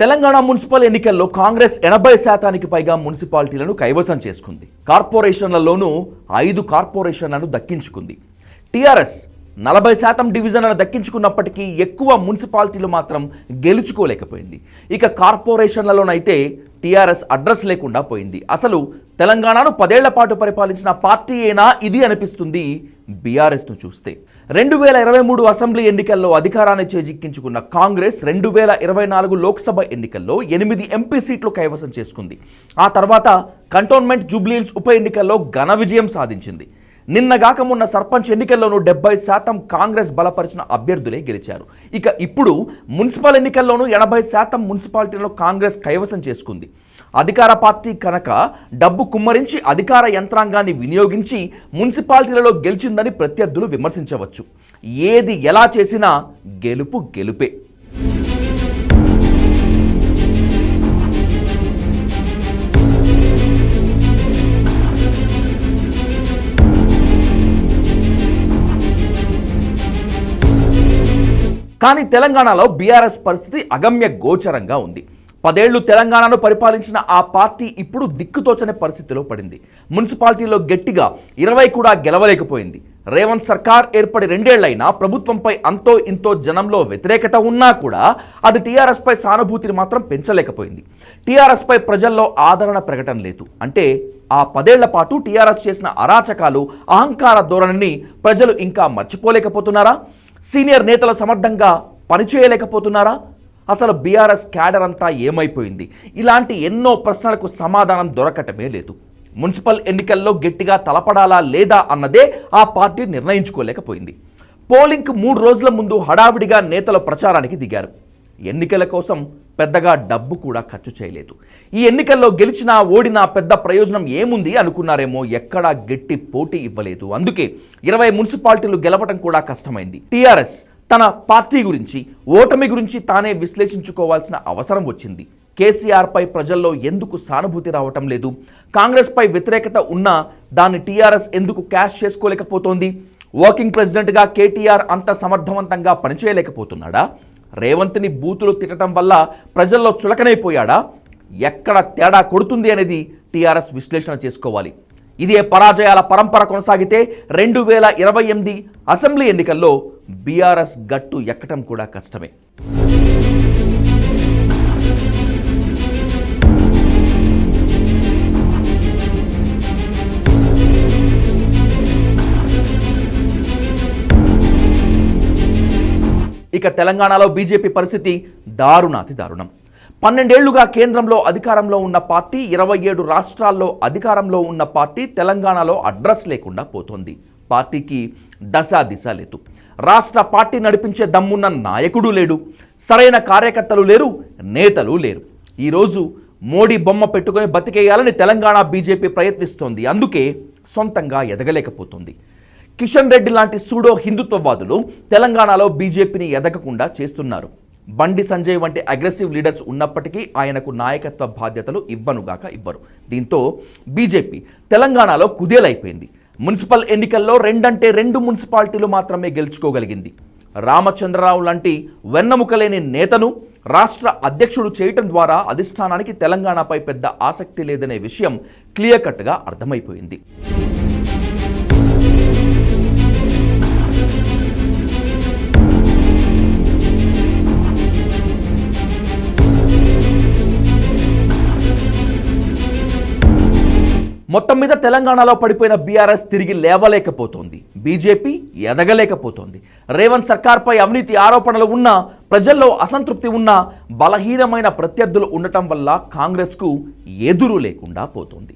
Telangana municipal ఎన్నికల్లో కాంగ్రెస్ 80% పైగా మున్సిపాలిటీలను కైవసం చేసుకుంది. కార్పొరేషన్లలోనూ 5 కార్పొరేషన్లను దక్కించుకుంది. టీఆర్ఎస్ 40% డివిజన్లను దక్కించుకున్నప్పటికీ ఎక్కువ మున్సిపాలిటీలు మాత్రం గెలుచుకోలేకపోయింది. ఇక కార్పొరేషన్లలోనైతే టీఆర్ఎస్ అడ్రస్ లేకుండా పోయింది. అసలు తెలంగాణను 10 ఏళ్ల పాటు పరిపాలించిన పార్టీ ఏనా ఇది అనిపిస్తుంది బీఆర్ఎస్ను చూస్తే. 2023 అసెంబ్లీ ఎన్నికల్లో అధికారాన్ని చేజిక్కించుకున్న కాంగ్రెస్ 2024 లోక్సభ ఎన్నికల్లో 8 ఎంపీ సీట్లు కైవసం చేసుకుంది. ఆ తర్వాత కంటోన్మెంట్ జూబ్లీహిల్స్ ఉప ఎన్నికల్లో ఘన విజయం సాధించింది. నిన్నగాక మొన్న సర్పంచ్ ఎన్నికల్లోనూ 70% కాంగ్రెస్ బలపరిచిన అభ్యర్థులే గెలిచారు. ఇక ఇప్పుడు మున్సిపల్ ఎన్నికల్లోనూ 80% మున్సిపాలిటీలను కాంగ్రెస్ కైవసం చేసుకుంది. అధికార పార్టీ కనుక డబ్బు కుమ్మరించి అధికార యంత్రాంగాన్ని వినియోగించి మున్సిపాలిటీలలో గెలిచిందని ప్రత్యర్థులు విమర్శించవచ్చు. ఏది ఎలా చేసినా గెలుపు గెలుపే. కానీ తెలంగాణలో బీఆర్ఎస్ పరిస్థితి అగమ్య గోచరంగా ఉంది. 10 ఏళ్లు తెలంగాణను పరిపాలించిన ఆ పార్టీ ఇప్పుడు దిక్కుతోచని పరిస్థితిలో పడింది. మున్సిపాలిటీలో గట్టిగా 20 కూడా గెలవలేకపోయింది. రేవంత్ సర్కార్ ఏర్పడి 2 ఏళ్లైనా ప్రభుత్వంపై అంతో ఇంతో జనంలో వ్యతిరేకత ఉన్నా కూడా అది టీఆర్ఎస్పై సానుభూతిని మాత్రం పెంచలేకపోయింది. టీఆర్ఎస్పై ప్రజల్లో ఆదరణ ప్రకటన లేదు. అంటే ఆ 10 ఏళ్ల పాటు టీఆర్ఎస్ చేసిన అరాచకాలు, అహంకార ధోరణిని ప్రజలు ఇంకా మర్చిపోలేకపోతున్నారా? సీనియర్ నేతలు సమర్థంగా పనిచేయలేకపోతున్నారా? అసలు బీఆర్ఎస్ క్యాడర్ అంతా ఏమైపోయింది? ఇలాంటి ఎన్నో ప్రశ్నలకు సమాధానం దొరకటమే లేదు. మున్సిపల్ ఎన్నికల్లో గట్టిగా తలపడాలా లేదా అన్నదే ఆ పార్టీ నిర్ణయించుకోలేకపోయింది. పోలింగ్కు 3 రోజుల ముందు హడావిడిగా నేతల ప్రచారానికి దిగారు. ఎన్నికల కోసం పెద్దగా డబ్బు కూడా ఖర్చు చేయలేదు. ఈ ఎన్నికల్లో గెలిచినా ఓడినా పెద్ద ప్రయోజనం ఏముంది అనుకున్నారేమో, ఎక్కడా గట్టి పోటీ ఇవ్వలేదు. అందుకే 20 మున్సిపాలిటీలు గెలవడం కూడా కష్టమైంది. టీఆర్ఎస్ తన పార్టీ గురించి, ఓటమి గురించి తానే విశ్లేషించుకోవాల్సిన అవసరం వచ్చింది. కేసీఆర్పై ప్రజల్లో ఎందుకు సానుభూతి రావటం లేదు? కాంగ్రెస్పై వ్యతిరేకత ఉన్నా దాన్ని టీఆర్ఎస్ ఎందుకు క్యాష్ చేసుకోలేకపోతోంది? వర్కింగ్ ప్రెసిడెంట్గా కేటీఆర్ అంత సమర్థవంతంగా పనిచేయలేకపోతున్నాడా? రేవంత్ని బూతులు తిట్టడం వల్ల ప్రజల్లో చులకనైపోయాడా? ఎక్కడ తేడా కొడుతుంది అనేది టీఆర్ఎస్ విశ్లేషణ చేసుకోవాలి. ఇదే పరాజయాల పరంపర కొనసాగితే 2028 అసెంబ్లీ ఎన్నికల్లో బీఆర్ఎస్ గట్టు ఎక్కటం కూడా కష్టమే. ఇక తెలంగాణలో బీజేపీ పరిస్థితి దారుణాతి దారుణం. 12 ఏళ్లుగా కేంద్రంలో అధికారంలో ఉన్న పార్టీ, 27 రాష్ట్రాల్లో అధికారంలో ఉన్న పార్టీ తెలంగాణలో అడ్రస్ లేకుండా పోతోంది. పార్టీకి దశ దిశ లేదు. రాష్ట్ర పార్టీ నడిపించే దమ్మున్న నాయకుడు లేడు. సరైన కార్యకర్తలు లేరు, నేతలు లేరు. ఈరోజు మోడీ బొమ్మ పెట్టుకొని బతికేయాలని తెలంగాణ బీజేపీ ప్రయత్నిస్తోంది. అందుకే సొంతంగా ఎదగలేకపోతుంది. కిషన్ రెడ్డి లాంటి సూడో హిందుత్వవాదులు తెలంగాణలో బీజేపీని ఎదగకుండా చేస్తున్నారు. బండి సంజయ్ వంటి అగ్రెసివ్ లీడర్స్ ఉన్నప్పటికీ ఆయనకు నాయకత్వ బాధ్యతలు ఇవ్వరు. దీంతో బీజేపీ తెలంగాణలో కుదేలైపోయింది. మున్సిపల్ ఎన్నికల్లో 2 మున్సిపాలిటీలు మాత్రమే గెలుచుకోగలిగింది. రామచంద్రరావు లాంటి వెన్నెముకలేని నేతను రాష్ట్ర అధ్యక్షుడు చేయటం ద్వారా అధిష్టానానికి తెలంగాణపై పెద్ద ఆసక్తి లేదనే విషయం క్లియర్ కట్గా అర్థమైపోయింది. మొత్తం మీద తెలంగాణలో పడిపోయిన బీఆర్ఎస్ తిరిగి లేవలేకపోతోంది. బీజేపీ ఎదగలేకపోతోంది. రేవంత్ సర్కార్పై అవినీతి ఆరోపణలు ఉన్నా, ప్రజల్లో అసంతృప్తి ఉన్నా, బలహీనమైన ప్రత్యర్థులు ఉండటం వల్ల కాంగ్రెస్కు ఎదురు లేకుండా పోతోంది.